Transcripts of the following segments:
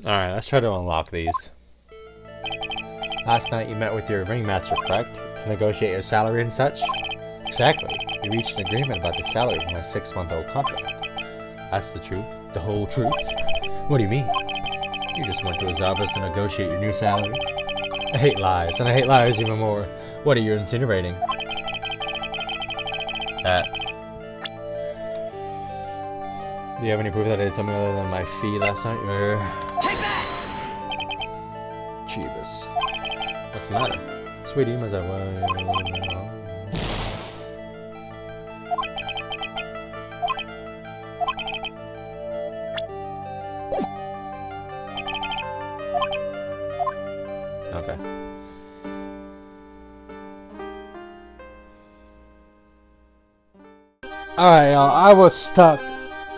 Alright, let's try to unlock these. Last night you met with your ringmaster, correct? To negotiate your salary and such? Exactly. You reached an agreement about the salary of my 6-month-old contract. That's the truth? The whole truth? What do you mean? You just went to his office to negotiate your new salary? I hate lies, and I hate liars even more. What are you insinuating? That. Do you have any proof that I did something other than my fee last night? Take that! Jeebus. What's the matter? Sweetie, was I Okay. Alright, y'all, I was stuck.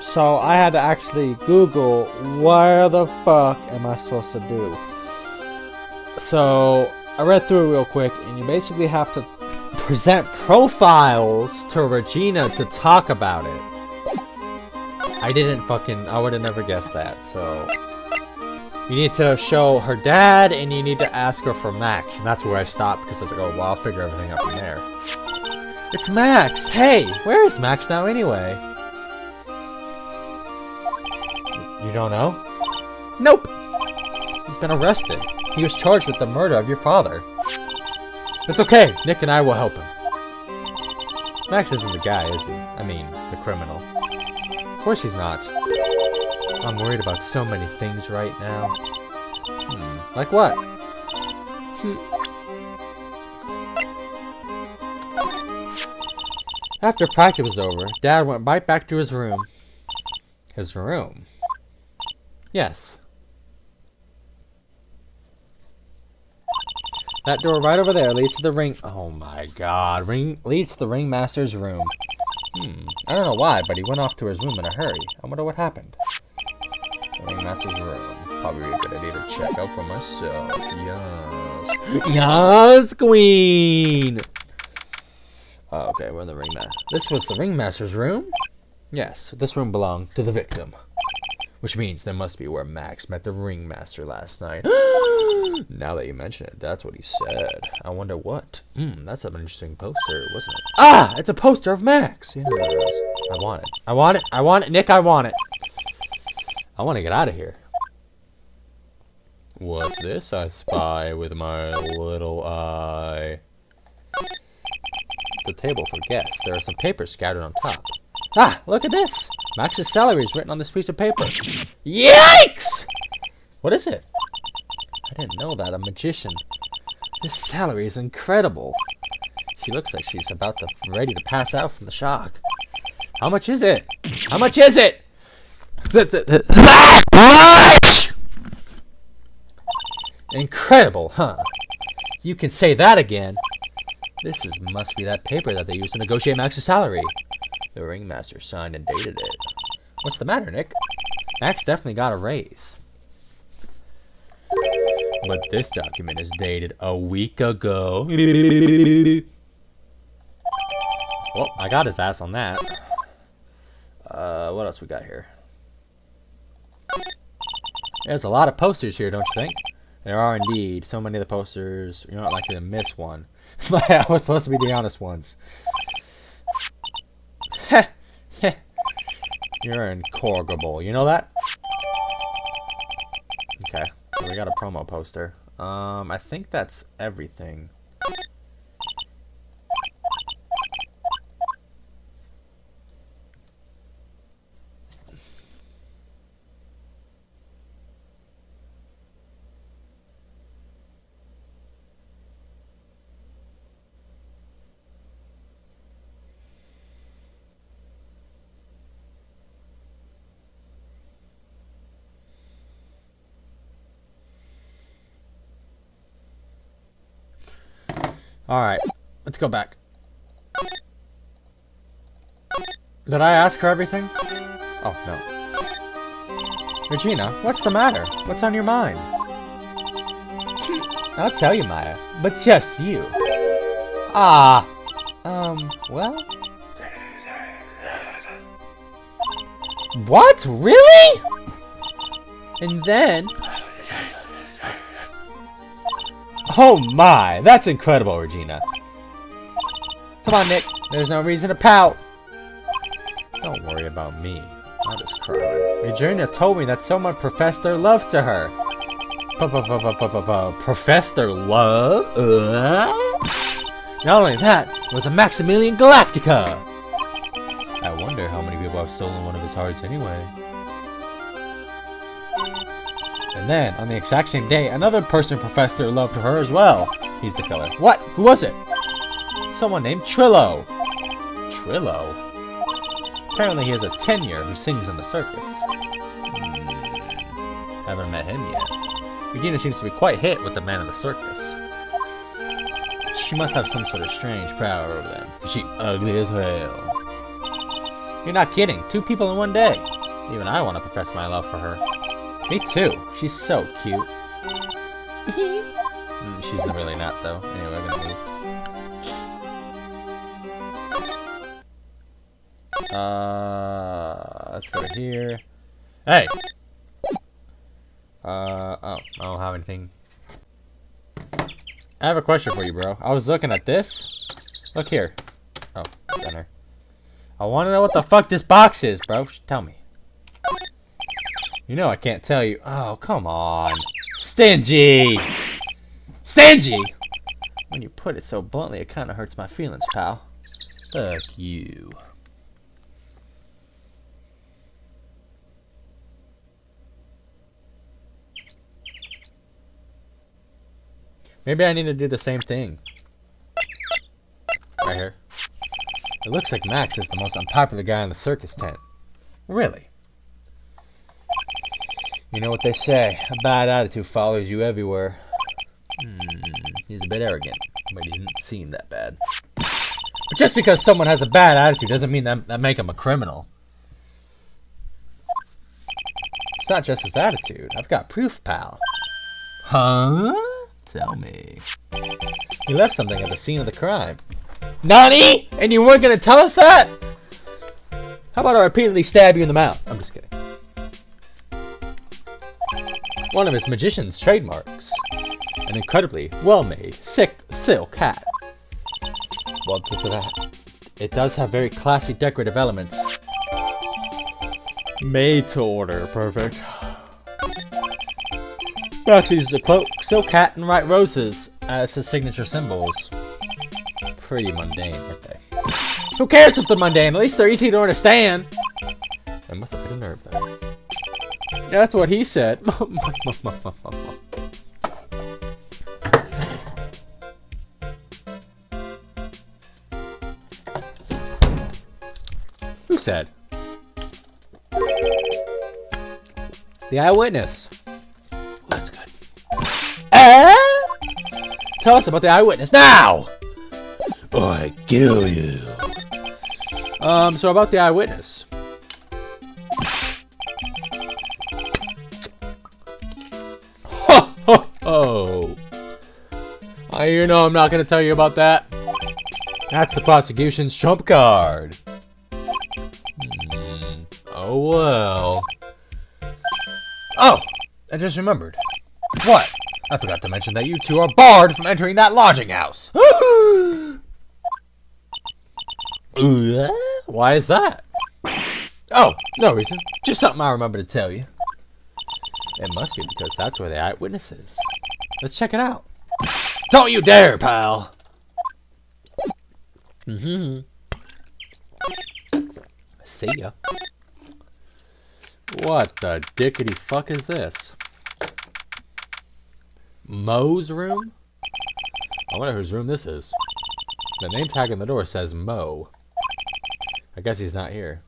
So I had to actually Google where the fuck am I supposed to do. So I read through it real quick, and you basically have to present profiles to Regina to talk about it. I would have never guessed that. So you need to show her dad, and you need to ask her for Max, and that's where I stopped because I was like, oh, well, I'll figure everything out from there. It's Max! Hey! Where is Max now anyway? You don't know? Nope! He's been arrested. He was charged with the murder of your father. It's okay. Nick and I will help him. Max isn't the guy, is he? I mean, the criminal. Of course he's not. I'm worried about so many things right now. Like what? After practice was over, Dad went right back to his room. His room? Yes. That door right over there leads to the ring. Oh my god. Leads to the ringmaster's room. I don't know why, but he went off to his room in a hurry. I wonder what happened. The ringmaster's room. Probably a good idea to check out for myself. Yes. Yes, queen! Oh, okay, we're in the ringmaster. This was the ringmaster's room? Yes, this room belonged to the victim. Which means that must be where Max met the ringmaster last night. Now that you mention it, that's what he said. I wonder what. That's an interesting poster, wasn't it? Ah! It's a poster of Max! Yes. I want it. I want it. I want it. Nick, I want it. I want to get out of here. What's this I spy with my little eye? The table for guests. There are some papers scattered on top. Ah! Look at this! Max's salary is written on this piece of paper. Yikes! What is it? I didn't know that. A magician. This salary is incredible. She looks like she's about to ready to pass out from the shock. How much is it? How much is it? Incredible, huh? You can say that again. Must be that paper that they used to negotiate Max's salary. The ringmaster signed and dated it. What's the matter, Nick? Max definitely got a raise. But this document is dated a week ago. Well, I got his ass on that. What else we got here? There's a lot of posters here, don't you think? There are indeed. So many of the posters, you're not likely to miss one. But I was supposed to be the honest ones. You're incorrigible. You know that? Okay. So we got a promo poster. I think that's everything. Alright, let's go back. Did I ask her everything? Oh, no. Regina, what's the matter? What's on your mind? I'll tell you, Maya, but just you. Well? What? Really? And then... Oh my, that's incredible, Regina. Come on, Nick. There's no reason to pout. Don't worry about me. I'll just cry. Regina told me that someone professed their love to her. Professed their love? Not only that, it was a Maximilian Galactica. I wonder how many people have stolen one of his hearts anyway. And then, on the exact same day, another person professed their love to her as well. He's the killer. What? Who was it? Someone named Trillo. Trillo? Apparently he has a tenure who sings in the circus. Haven't met him yet. Regina seems to be quite hit with the man in the circus. She must have some sort of strange power over them. Is she ugly as hell? You're not kidding. 2 people in one day. Even I want to profess my love for her. Me too. She's so cute. She's really not, though. Anyway, I'm gonna move. Let's go here. Hey! Oh, I don't have anything. I have a question for you, bro. I was looking at this. Look here. Oh, center. I want to know what the fuck this box is, bro. Tell me. You know I can't tell you. Oh, come on. Stingy! Stingy! When you put it so bluntly, it kind of hurts my feelings, pal. Fuck you. Maybe I need to do the same thing. Right here. It looks like Max is the most unpopular guy in the circus tent. Really? You know what they say, a bad attitude follows you everywhere. He's a bit arrogant, but he didn't seem that bad. But just because someone has a bad attitude doesn't mean that make him a criminal. It's not just his attitude. I've got proof, pal. Huh? Tell me. He left something at the scene of the crime. Nani? And you weren't gonna tell us that? How about I repeatedly stab you in the mouth? I'm just kidding. One of his magician's trademarks. An incredibly well-made silk hat. Well, it does have very classy decorative elements. Made to order. Perfect. Max uses a cloak, silk hat, and Wright roses as his signature symbols. Pretty mundane, aren't they? Who cares if they're mundane? At least they're easy to understand. I must have hit a nerve there. Yeah, that's what he said. Who said? The eyewitness. That's good. Tell us about the eyewitness now! Or I kill you. So about the eyewitness. Oh. You know I'm not going to tell you about that. That's the prosecution's trump card. Oh well. Oh, I just remembered. What? I forgot to mention that you two are barred from entering that lodging house. Why is that? Oh, no reason. Just something I remember to tell you. It must be because that's where the eyewitness is. Let's check it out. Don't you dare, pal. See ya. What the dickety fuck is this? Mo's room? I wonder whose room this is. The name tag on the door says Mo. I guess he's not here.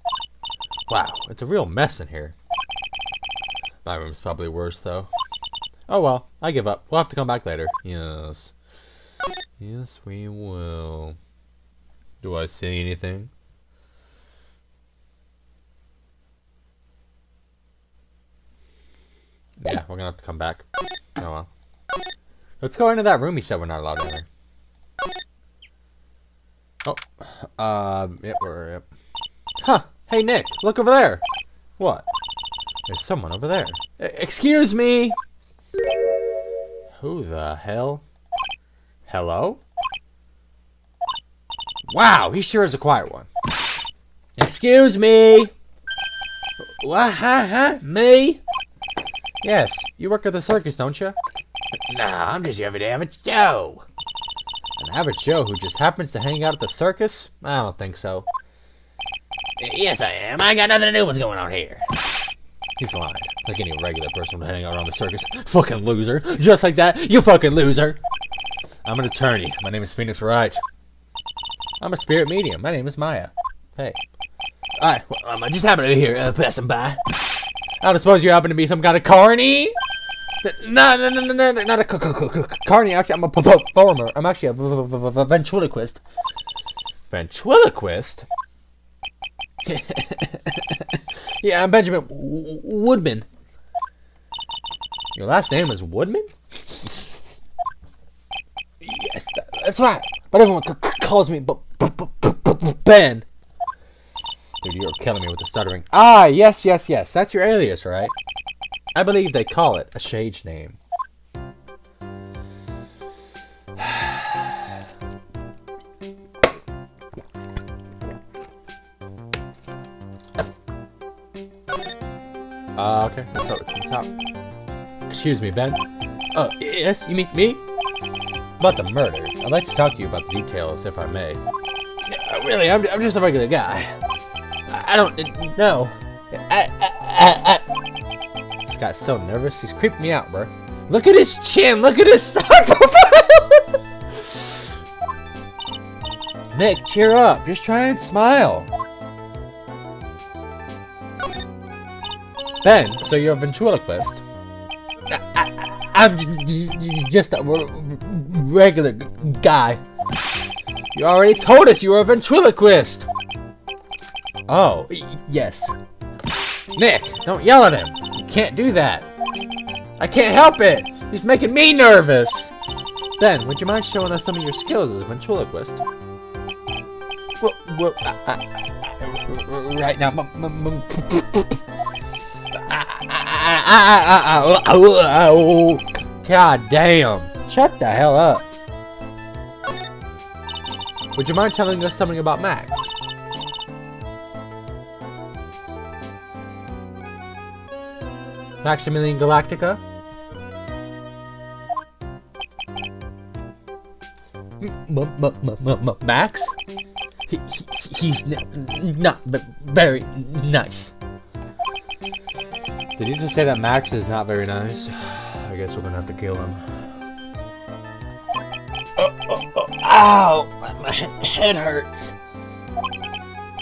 Wow, it's a real mess in here. My room's probably worse, though. Oh well, I give up. We'll have to come back later. Yes. Yes, we will. Do I see anything? Yeah, we're gonna have to come back. Oh well. Let's go into that room he said we're not allowed to enter. Oh. Yep, Huh. Hey, Nick, look over there. What? There's someone over there. Excuse me! Who the hell? Hello? Wow, he sure is a quiet one. Excuse me! What? Huh? Me? Yes, you work at the circus, don't you? Nah, I'm just here for the average Joe. An average Joe who just happens to hang out at the circus? I don't think so. Yes, I am. I got nothing to do with what's going on here. He's lying. Like any regular person would hang out around the circus. Fucking loser. Just like that, you fucking loser. I'm an attorney. My name is Phoenix Wright. I'm a spirit medium. My name is Maya. Hey. Alright, well, I just happened to be here passing by. I don't suppose you happen to be some kind of carny? No, not a carny. Actually, I'm a performer. I'm actually a ventriloquist. Ventriloquist? Yeah, I'm Benjamin Woodman. Your last name is Woodman? Yes, that's right. But everyone calls me Ben. Dude, you're killing me with the stuttering. Ah, yes. That's your alias, right? I believe they call it a stage name. Okay, let's start from the top. Excuse me, Ben. Yes, you mean me? About the murder. I'd like to talk to you about the details, if I may. Really, I'm just a regular guy. I don't know. This guy's so nervous. He's creeping me out, bro. Look at his chin. Look at his side profile. Nick, cheer up. Just try and smile. Ben, so you're a ventriloquist? I'm just a regular guy. You already told us you were a ventriloquist. Oh, yes. Nick, don't yell at him. You can't do that. I can't help it. He's making me nervous. Ben, would you mind showing us some of your skills as a ventriloquist? Well, right now, God damn. Shut the hell up. Would you mind telling us something about Max? Maximilian Galactica? Max? He's not very nice. Did you just say that Max is not very nice? I guess we're gonna have to kill him. Ow! My head hurts.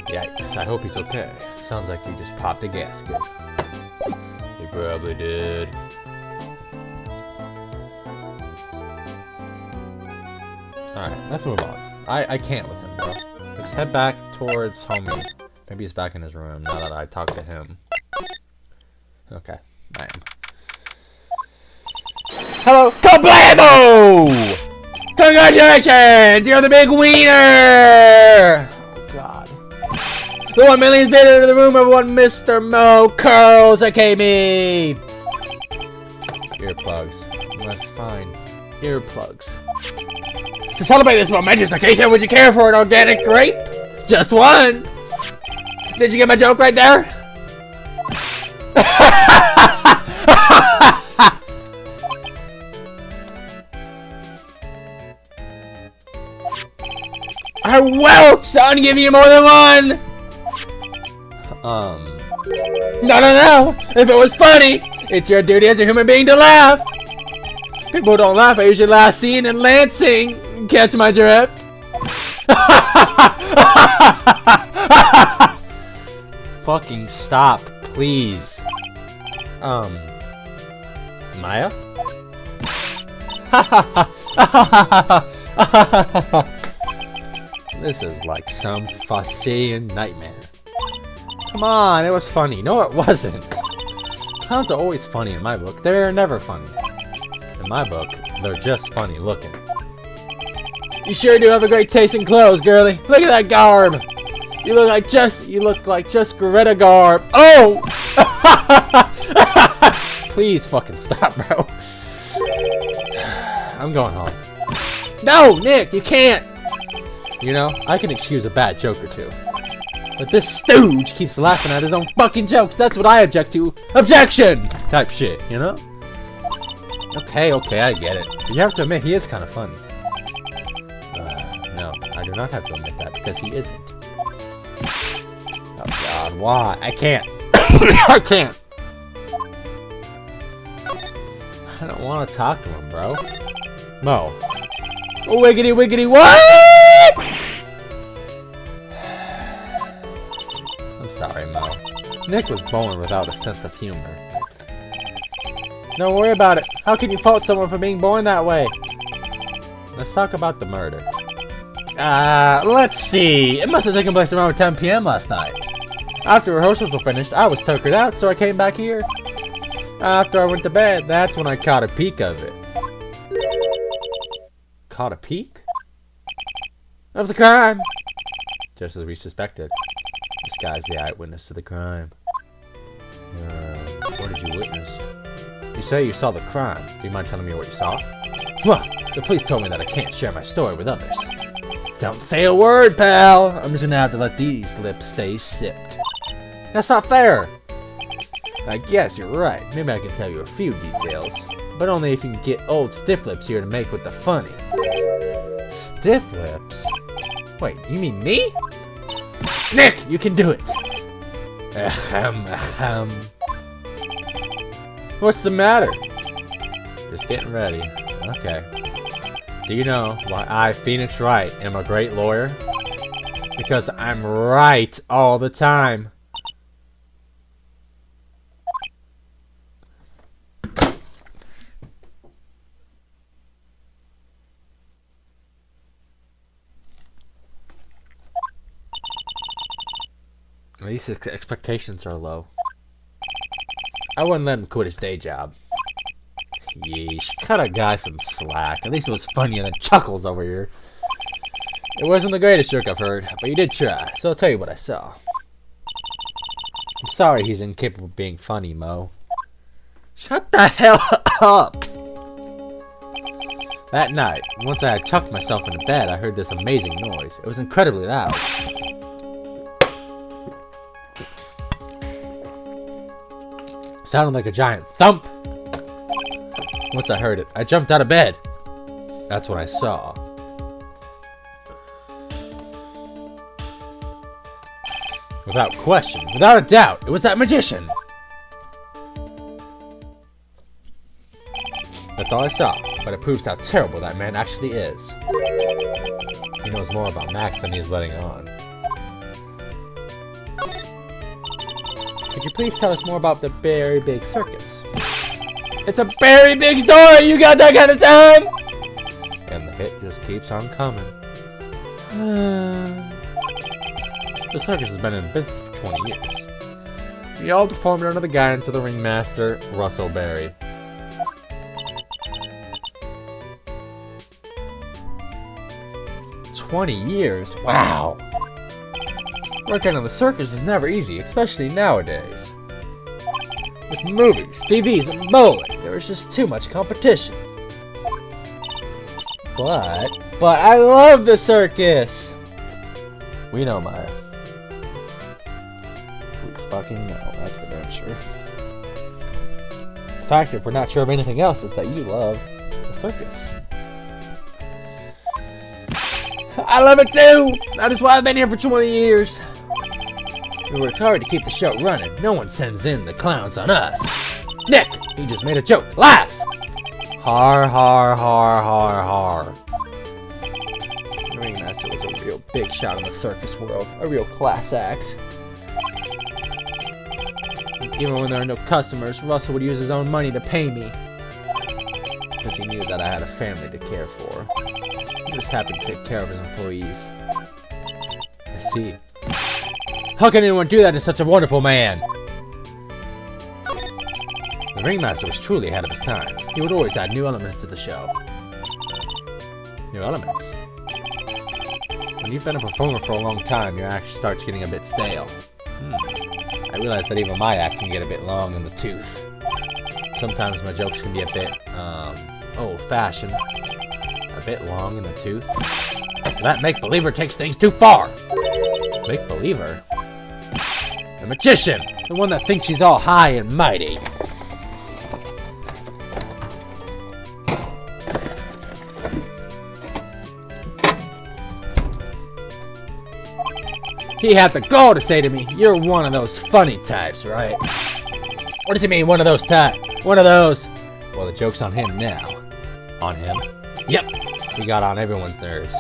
Yikes, I hope he's okay. Sounds like he just popped a gasket. He probably did. Alright, let's move on. I can't with him, bro. Let's head back towards homie. Maybe he's back in his room now that I talked to him. Okay, I am. Hello, Kablamo! Congratulations! You're the big wiener! Oh, God. The 1 millionth bid into the room of one Mr. Mo Curls, aka me! Earplugs. That's fine. Earplugs. To celebrate this momentous occasion, would you care for an organic grape? Just one! Did you get my joke right there? I will, son, give you more than one! No. If it was funny, it's your duty as a human being to laugh. People who don't laugh are usually last seen in Lansing. Catch my drift? Fucking stop, please. Maya? This is like some Faustian nightmare. Come on, it was funny. No, it wasn't. Clowns are always funny in my book. They're never funny. In my book, they're just funny looking. You sure do have a great taste in clothes, girlie. Look at that garb. You look like just Greta Garb. Oh! please fucking stop, bro. I'm going home. No, Nick, you can't! You know, I can excuse a bad joke or two. But this stooge keeps laughing at his own fucking jokes. That's what I object to. Objection! Type shit, you know? Okay, I get it. But you have to admit, he is kind of funny. No, I do not have to admit that, because he isn't. Oh god, why? I can't. I can't. I don't want to talk to him, bro. Mo. Oh, wiggity wiggity what? I'm sorry, Mo. Nick was born without a sense of humor. Don't worry about it. How can you fault someone for being born that way? Let's talk about the murder. Let's see. It must have taken place around 10 p.m. last night. After rehearsals were finished, I was tuckered out, so I came back here. After I went to bed, that's when I caught a peek of it. Caught a peek? Of the crime! Just as we suspected. This guy's the eyewitness to the crime. What did you witness? You say you saw the crime. Do you mind telling me what you saw? Well, the police told me that I can't share my story with others. Don't say a word, pal! I'm just gonna have to let these lips stay sipped. That's not fair! I guess you're right. Maybe I can tell you a few details. But only if you can get old Stiff Lips here to make with the funny. Stiff Lips? Wait, you mean me? Nick, you can do it! What's the matter? Just getting ready. Okay. Do you know why I, Phoenix Wright, am a great lawyer? Because I'm right all the time. At least his expectations are low. I wouldn't let him quit his day job. Yeesh, cut a guy some slack. At least it was funnier than Chuckles over here. It wasn't the greatest joke I've heard, but you did try, so I'll tell you what I saw. I'm sorry he's incapable of being funny, Mo. Shut the hell up! That night, once I had chucked myself into bed, I heard this amazing noise. It was incredibly loud. Sounded like a giant thump. Once I heard it, I jumped out of bed. That's what I saw. Without question, without a doubt, it was that magician. That's all I saw, but it proves how terrible that man actually is. He knows more about Max than he's letting on. Could you please tell us more about the Very Big Circus? It's a very big story! You got that kind of time? And the hit just keeps on coming. The circus has been in business for 20 years. We all performed under the guidance of the ringmaster, Russell Berry. "20 years? Wow! Working on the circus is never easy, especially nowadays. With movies, TVs, and bowling, there is just too much competition. But I love the circus! We know, Maya. We fucking know, that's for damn sure. The fact, if we're not sure of anything else, is that you love the circus. I love it too! That is why I've been here for 20 years. We work hard to keep the show running. No one sends in the clowns on us. Nick, he just made a joke. Laugh! Har, har, har, har, har. The ringmaster was a real big shot in the circus world. A real class act. Even when there are no customers, Russell would use his own money to pay me. Because he knew that I had a family to care for. He was happy to take care of his employees. I see. How can anyone do that to such a wonderful man? The ringmaster was truly ahead of his time. He would always add new elements to the show. New elements? When you've been a performer for a long time, your act starts getting a bit stale. I realize that even my act can get a bit long in the tooth. Sometimes my jokes can be a bit, old-fashioned. A bit long in the tooth. That make-believer takes things too far! Make-believer? The magician! The one that thinks she's all high and mighty. He had the gall to say to me, "You're one of those funny types, right?" What does he mean, one of those types? One of those? Well, the joke's on him now. On him? Yep. He got on everyone's nerves.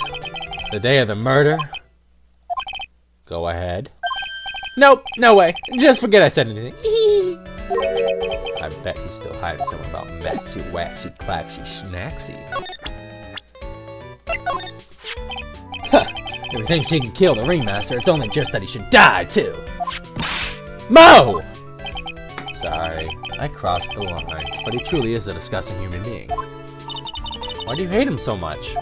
The day of the murder? Go ahead. Nope, no way. Just forget I said anything. I bet he's still hiding something about Maxie, Waxy, Claxy, Schnaxy. Huh. If he thinks he can kill the ringmaster, it's only just that he should die, too. Mo! Sorry, I crossed the line, but he truly is a disgusting human being. Why do you hate him so much?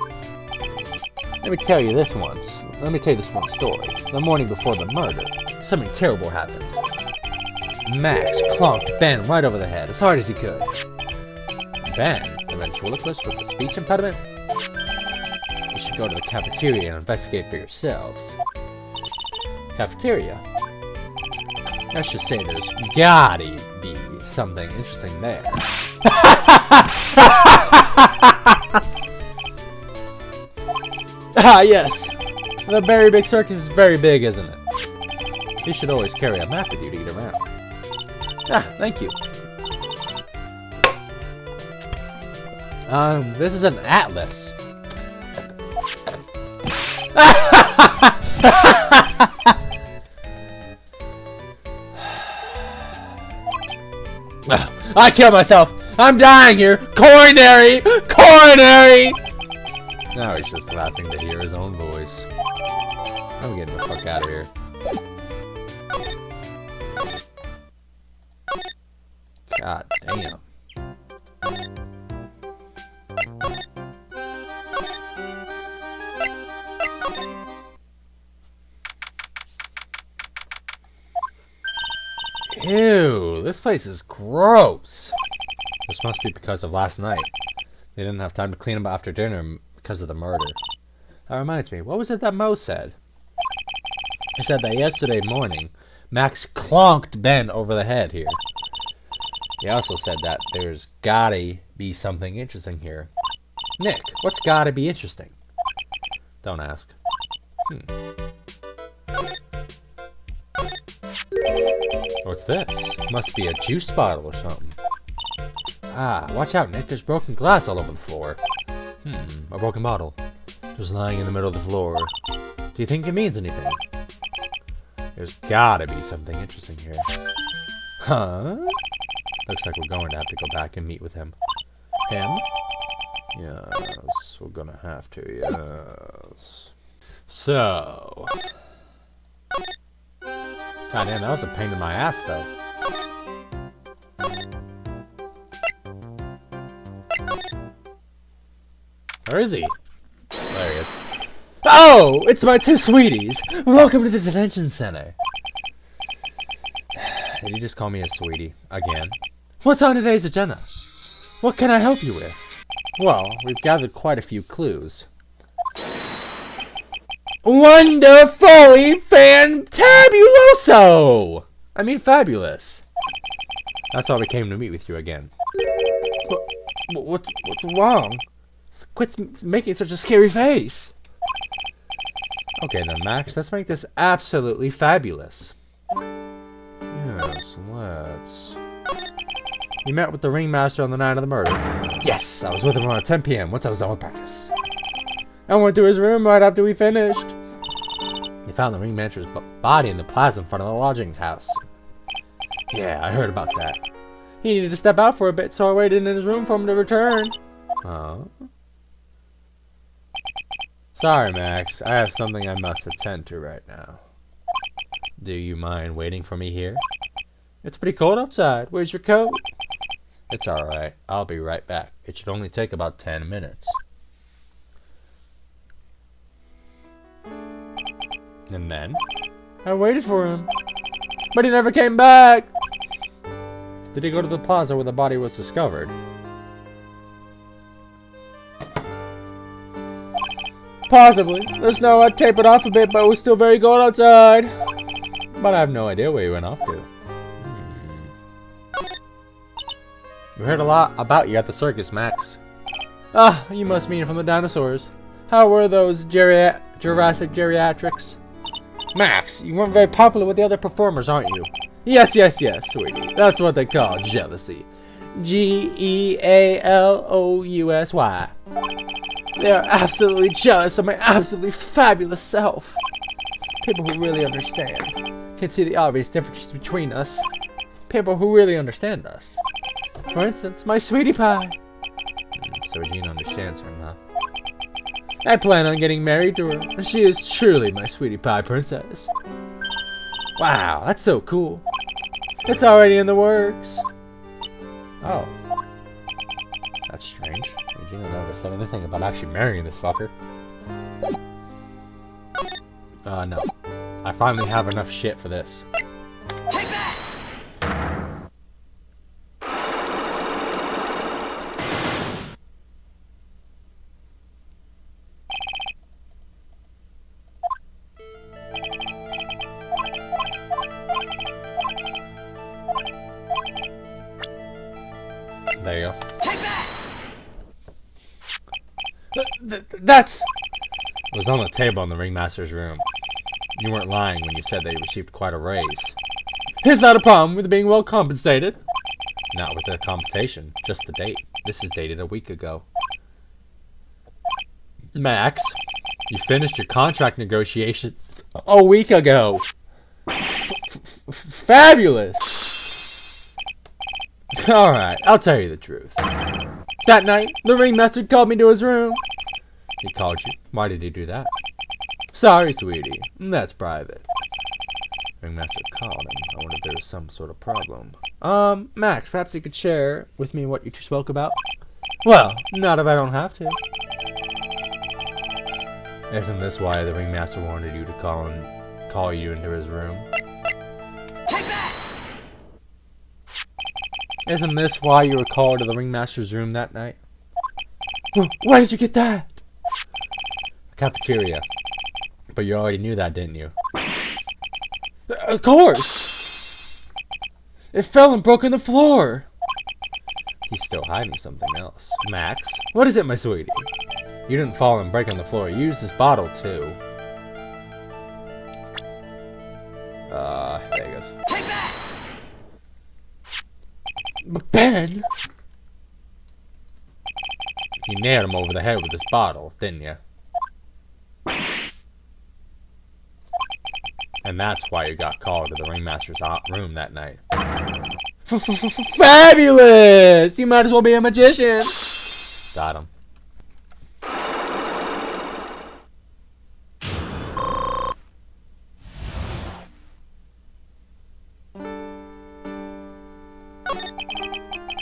Let me tell you this one story. The morning before the murder, something terrible happened. Max clonked Ben right over the head as hard as he could. Ben, the ventriloquist with the speech impediment? You should go to the cafeteria and investigate for yourselves. Cafeteria? Let's just say there's gotta be something interesting there. Ah, yes. The very big circus is very big, isn't it? You should always carry a map with you to get around. Ah, thank you. This is an atlas. I killed myself. I'm dying here. Coronary! Coronary! Now he's just laughing to hear his own voice. I'm getting the fuck out of here. God damn. Ew, this place is gross. This must be because of last night. They didn't have time to clean up after dinner because of the murder. That reminds me, what was it that Mo said? He said that yesterday morning, Max clonked Ben over the head here. He also said that there's gotta be something interesting here. Nick, what's gotta be interesting? Don't ask. What's this? Must be a juice bottle or something. Ah, watch out, Nick. There's broken glass all over the floor. A broken bottle. Just lying in the middle of the floor. Do you think it means anything? There's gotta be something interesting here. Huh? Looks like we're going to have to go back and meet with him. Him? Yes, we're gonna have to, yes. So... God damn, that was a pain in my ass, though. Where is he? There he is. Oh! It's my two sweeties! Welcome to the detention center. Did you just call me a sweetie? Again? What's on today's agenda? What can I help you with? Well, we've gathered quite a few clues. Wonderfully fantabuloso! I mean fabulous. That's why we came to meet with you again. What's wrong? Quit making such a scary face. Okay then, Max, let's make this absolutely fabulous. Yes, let's... You met with the ringmaster on the night of the murder. Yes, I was with him around 10 p.m. once I was done with practice. I went to his room right after we finished. They found the ringmaster's body in the plaza in front of the lodging house. Yeah, I heard about that. He needed to step out for a bit, so I waited in his room for him to return. Oh. Sorry, Max. I have something I must attend to right now. Do you mind waiting for me here? It's pretty cold outside. Where's your coat? It's alright. I'll be right back. It should only take about 10 minutes. And then, I waited for him, but he never came back. Did he go to the plaza where the body was discovered? Possibly. The snow had tapered off a bit, but it was still very cold outside. But I have no idea where he went off to. We heard a lot about you at the circus, Max. Ah, you must mean from the dinosaurs. How were those Jurassic geriatrics? Max, you weren't very popular with the other performers, aren't you? Yes, sweetie. That's what they call jealousy. Gealousy. They are absolutely jealous of my absolutely fabulous self. People who really understand can see the obvious differences between us. People who really understand us. For instance, my sweetie pie. So Regina understands her, huh? I plan on getting married to her, and she is truly my sweetie pie princess. Wow, that's so cool. It's already in the works. Oh. That's strange. Regina never said anything about actually marrying this fucker. No. I finally have enough shit for this. Take that! There you go. Take that! That's... It was on the table in the ringmaster's room. You weren't lying when you said they received quite a raise. It's not a problem with being well compensated. Not with the compensation, just the date. This is dated a week ago. Max, you finished your contract negotiations a week ago. Fabulous! Alright, I'll tell you the truth. That night, the ringmaster called me to his room. He called you? Why did he do that? Sorry, sweetie. That's private. Ringmaster called him. I wonder if there was some sort of problem. Max, perhaps you could share with me what you two spoke about? Well, not if I don't have to. Isn't this why the ringmaster wanted you to call you into his room? Take that! Isn't this why you were called to the ringmaster's room that night? Why did you get that? Cafeteria. But you already knew that, didn't you? Of course! It fell and broke on the floor! He's still hiding something else. Max, what is it, my sweetie? You didn't fall and break on the floor. You used this bottle, too. There he goes. Take that! But Ben! You nailed him over the head with this bottle, didn't you? And that's why you got called to the ringmaster's room that night. Fabulous! You might as well be a magician! Got him.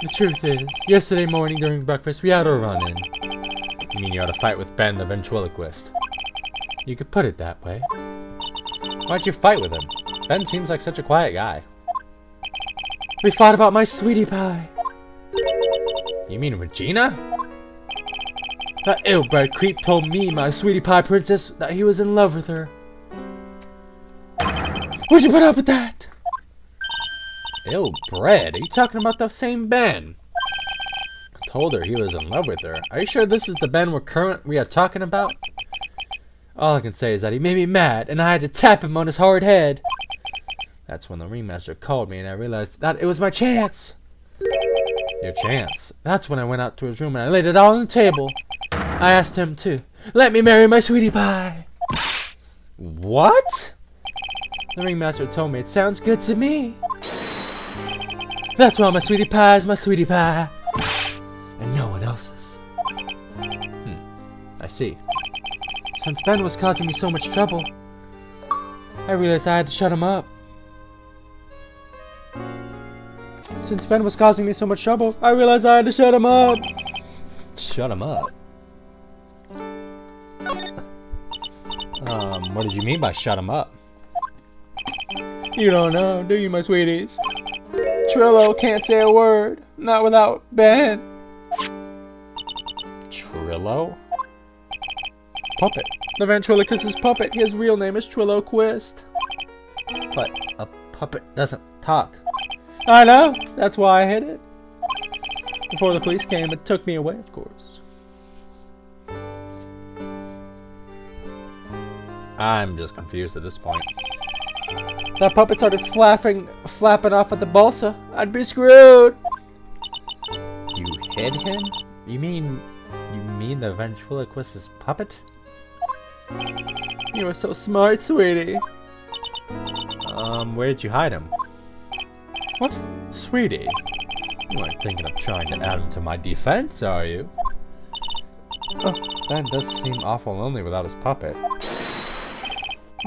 The truth is, yesterday morning during breakfast we had a run-in. You mean you had a fight with Ben the ventriloquist? You could put it that way. Why'd you fight with him? Ben seems like such a quiet guy. We fought about my sweetie pie. You mean Regina? That ill-bred creep told me, my sweetie pie princess, that he was in love with her. Would you put up with that? Ill-bred? Are you talking about the same Ben? I told her he was in love with her. Are you sure this is the Ben we are talking about? All I can say is that he made me mad, and I had to tap him on his hard head. That's when the ringmaster called me, and I realized that it was my chance. Your chance? That's when I went out to his room, and I laid it all on the table. I asked him to let me marry my sweetie pie. What? The ringmaster told me it sounds good to me. That's why my sweetie pie is my sweetie pie, and no one else's. I see. Since Ben was causing me so much trouble, I realized I had to shut him up. Since Ben was causing me so much trouble, I realized I had to shut him up. Shut him up? What did you mean by shut him up? You don't know, do you, my sweeties? Trillo can't say a word. Not without Ben. Trillo? Puppet. The ventriloquist's puppet. His real name is Trillo Quist. But a puppet doesn't talk. I know. That's why I hid it. Before the police came, it took me away, of course. I'm just confused at this point. That puppet started flapping off at the balsa. I'd be screwed. You hid him? You mean the ventriloquist's puppet? You were so smart, sweetie. Where did you hide him? What? Sweetie, you aren't thinking of trying to add him to my defense, are you? Oh, Ben does seem awful lonely without his puppet.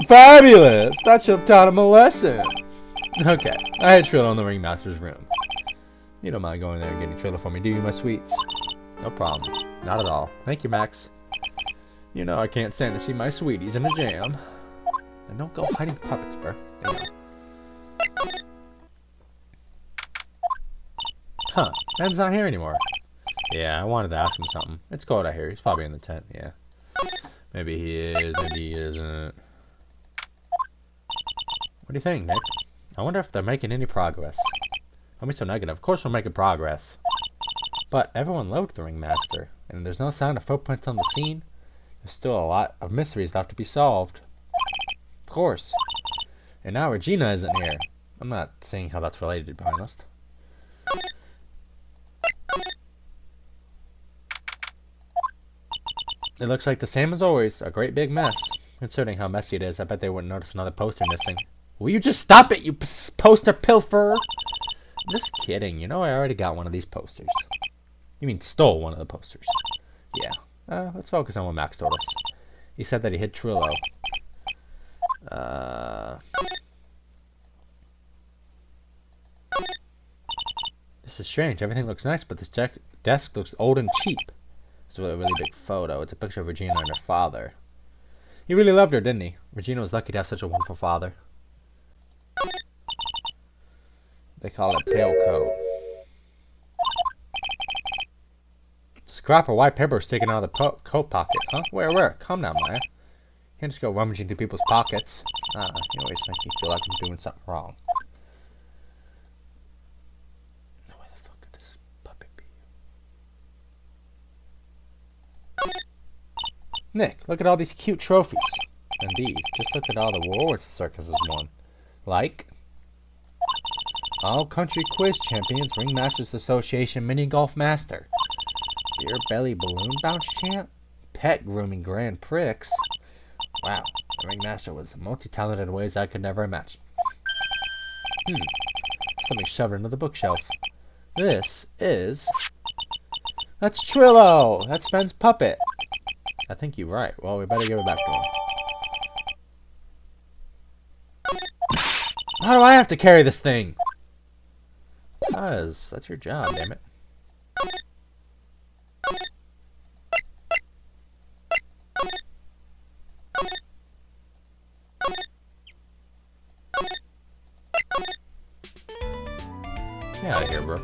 Fabulous! That should have taught him a lesson. Okay, I had Trillo in the ringmaster's room. You don't mind going there and getting Trillo for me, do you, my sweets? No problem. Not at all. Thank you, Max. You know I can't stand to see my sweeties in a jam. Then don't go hiding the puppets, bro. There you go. Huh. Ben's not here anymore. Yeah, I wanted to ask him something. It's cold out here. He's probably in the tent, yeah. Maybe he is, maybe he isn't. What do you think, Nick? I wonder if they're making any progress. Don't be so negative. Of course we're making progress. But everyone loved the ringmaster, and there's no sign of footprints on the scene. There's still a lot of mysteries left to be solved. Of course. And now Regina isn't here. I'm not seeing how that's related, to be honest. It looks like the same as always, a great big mess. Considering how messy it is, I bet they wouldn't notice another poster missing. Will you just stop it, you poster pilferer? I'm just kidding, you know I already got one of these posters. You mean stole one of the posters? Yeah. Let's focus on what Max told us. He said that he hit Trillo. This is strange. Everything looks nice, but this desk looks old and cheap. It's a really big photo. It's a picture of Regina and her father. He really loved her, didn't he? Regina was lucky to have such a wonderful father. They call it tailcoat. Scrap of white paper sticking out of the coat pocket, huh? Where? Calm down, Maya. You can't just go rummaging through people's pockets. You always make me feel like I'm doing something wrong. Now, where the fuck could this puppet be? Nick, look at all these cute trophies. Indeed, just look at all the awards the circus has won. Like All Country Quiz Champions, Ringmasters Association Mini Golf Master, Beer Belly Balloon Bounce Champ, Pet Grooming Grand Prix. Wow, the Ringmaster was multi-talented in ways I could never imagine. Let me shove it into the bookshelf. That's Trillo! That's Ben's puppet! I think you're right. Well, we better give it back to him. How do I have to carry this thing? Because that's your job, damn it. Get out of here, bro.